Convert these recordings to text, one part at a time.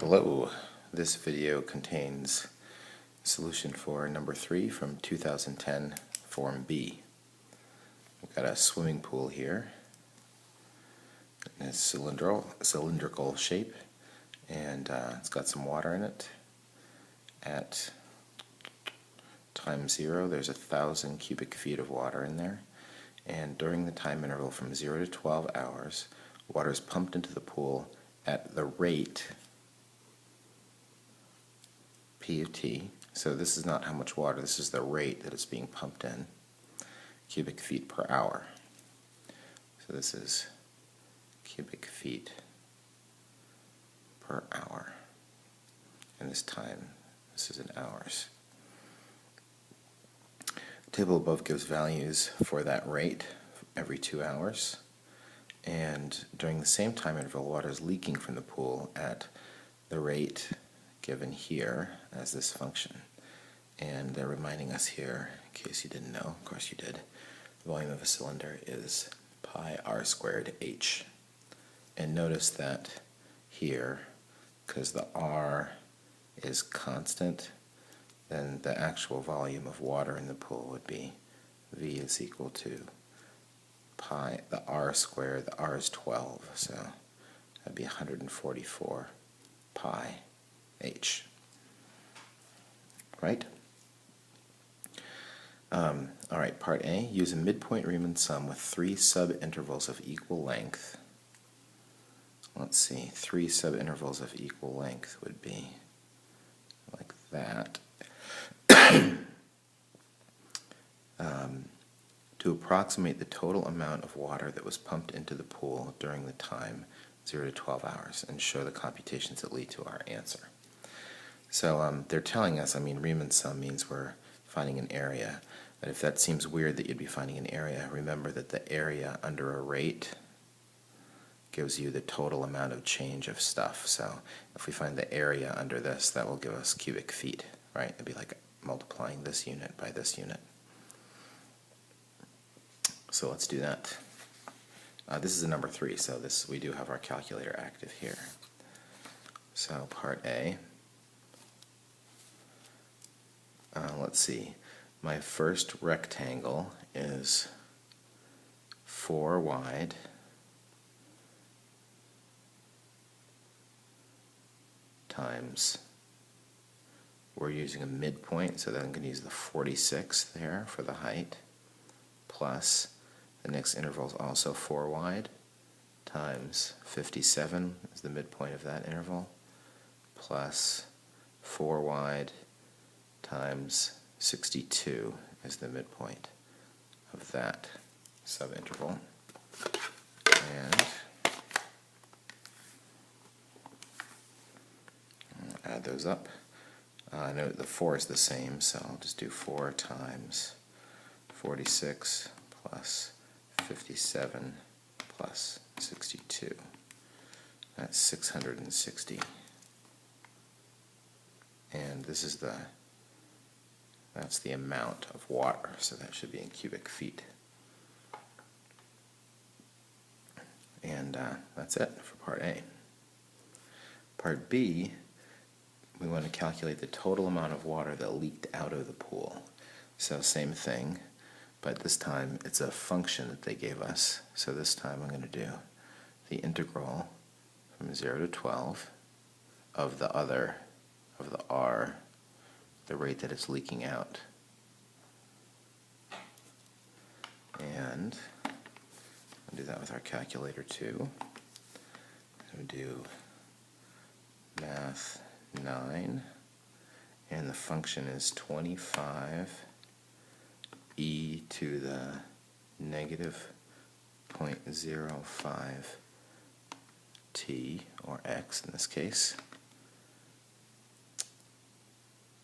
Hello, this video contains solution for number 3 from 2010 Form B. We've got a swimming pool here. It's cylindrical shape, and it's got some water in it. At time 0, there's 1,000 cubic feet of water in there, and during the time interval from 0 to 12 hours, water is pumped into the pool at the rate P of T. So this is not how much water, this is the rate that it's being pumped in, cubic feet per hour. So this is cubic feet per hour. And this time, this is in hours. The table above gives values for that rate every 2 hours. And during the same time interval, water is leaking from the pool at the rate given here as this function. And they're reminding us here, in case you didn't know, of course you did, the volume of a cylinder is pi r squared h. And notice that here, because the r is constant, then the actual volume of water in the pool would be V is equal to pi, the r squared, the r is 12, so that'd be 144 pi h. Right? Alright, part A, use a midpoint Riemann sum with 3 subintervals of equal length. Let's see, 3 subintervals of equal length would be like that. To approximate the total amount of water that was pumped into the pool during the time 0 to 12 hours and show the computations that lead to our answer. So they're telling us, Riemann sum means we're finding an area. But if that seems weird that you'd be finding an area, remember that the area under a rate gives you the total amount of change of stuff. So if we find the area under this, that will give us cubic feet, right? It'd be like multiplying this unit by this unit. So let's do that. This is a number 3, so we do have our calculator active here. So part A, let's see, my first rectangle is 4 wide times, we're using a midpoint, so then I'm going to use the 46 there for the height, plus the next interval is also 4 wide, times 57 is the midpoint of that interval, plus 4 wide times 62 is the midpoint of that subinterval. And I'll add those up. I know the 4 is the same, so I'll just do 4 times 46 plus 57 plus 62. That's 660. And this is that's the amount of water, so that should be in cubic feet. And that's it for part A. Part B, we want to calculate the total amount of water that leaked out of the pool. So same thing, but this time it's a function that they gave us. So this time I'm going to do the integral from 0 to 12 of the r, the rate that it's leaking out. And I'll do that with our calculator too. So do math 9, and the function is 25 e to the negative 0.05 t, or x in this case,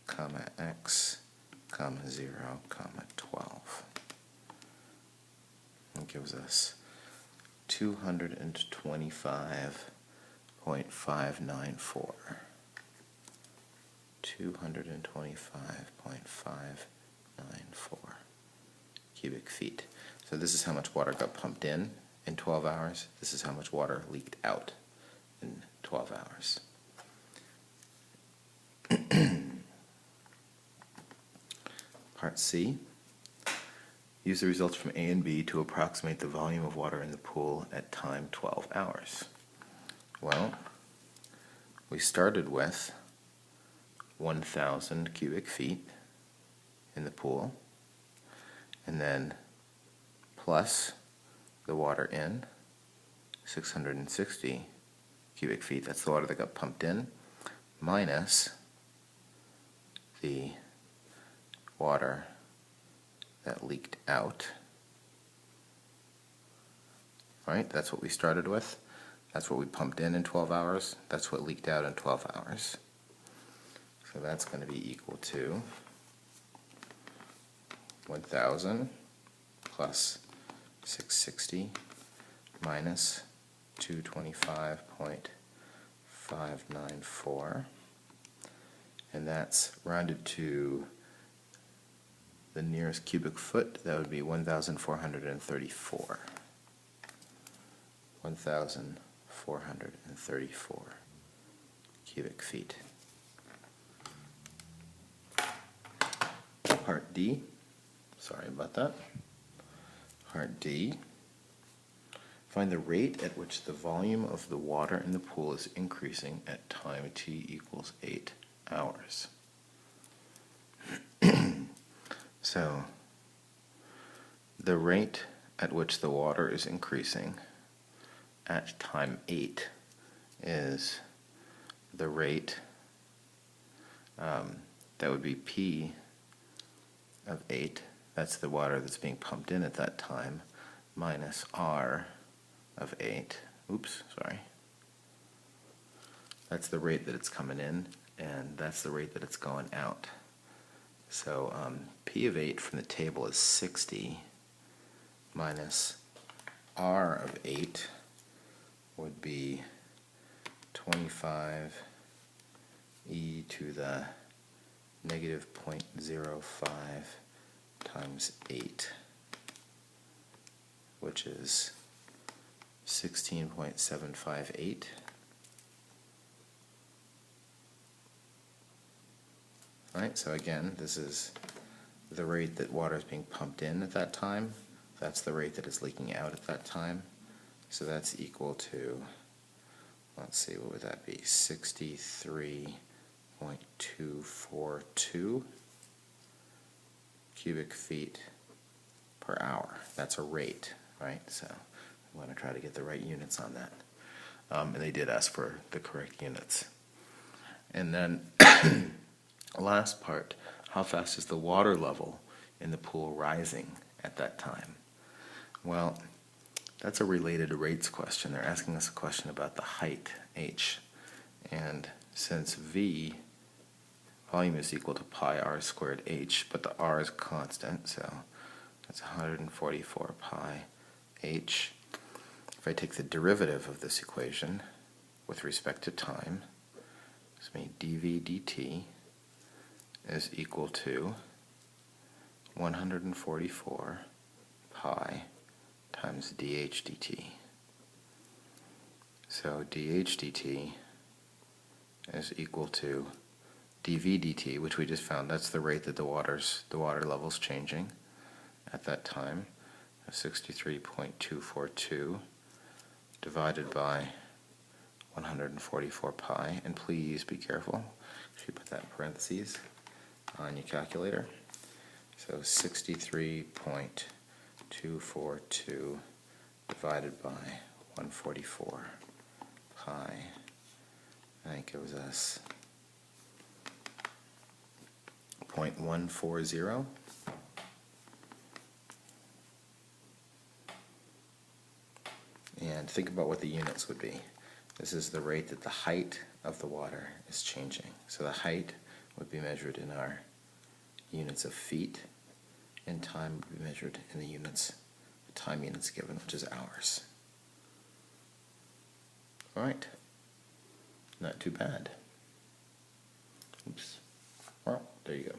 comma x, comma 0, comma 12. It gives us 225.594. 225.594 cubic feet. So this is how much water got pumped in 12 hours. This is how much water leaked out in 12 hours. Part C. Use the results from A and B to approximate the volume of water in the pool at time 12 hours. Well, we started with 1,000 cubic feet in the pool, and then plus the water in, 660 cubic feet, that's the water that got pumped in, minus the water that leaked out. Right, that's what we started with. That's what we pumped in 12 hours. That's what leaked out in 12 hours. So that's going to be equal to 1,000 plus 660 minus 225.594. And that's rounded to the nearest cubic foot. That would be 1,434. 1,434 cubic feet. Part D, sorry about that. Part D, find the rate at which the volume of the water in the pool is increasing at time t equals 8 hours. So, the rate at which the water is increasing at time 8 is the rate, that would be P of 8, that's the water that's being pumped in at that time, minus R of 8, oops, sorry. That's the rate that it's coming in, and that's the rate that it's going out. So P of 8 from the table is 60, minus R of 8 would be 25 e to the negative 0.05 times 8, which is 16.758. Right, so again, this is the rate that water is being pumped in at that time. That's the rate that is leaking out at that time. So that's equal to, let's see, what would that be? 63.242 cubic feet per hour. That's a rate, right? So we want to try to get the right units on that. And they did ask for the correct units. And then last part, how fast is the water level in the pool rising at that time? Well, that's a related rates question. They're asking us a question about the height, h. And since v, volume is equal to pi r squared h, but the r is constant, so that's 144 pi h. If I take the derivative of this equation with respect to time, this means dv dt is equal to 144 pi times dh dt. So dh dt is equal to dv dt, which we just found. That's the rate that the water level's changing at that time, 63.242 divided by 144 pi, and please be careful if you put that in parentheses on your calculator. So 63.242 divided by 144 pi, I think it was us 0.140. And think about what the units would be. This is the rate that the height of the water is changing. So the height would be measured in our units of feet, and time would be measured in the units, the time units given, which is hours. All right, not too bad. Oops. Well, there you go.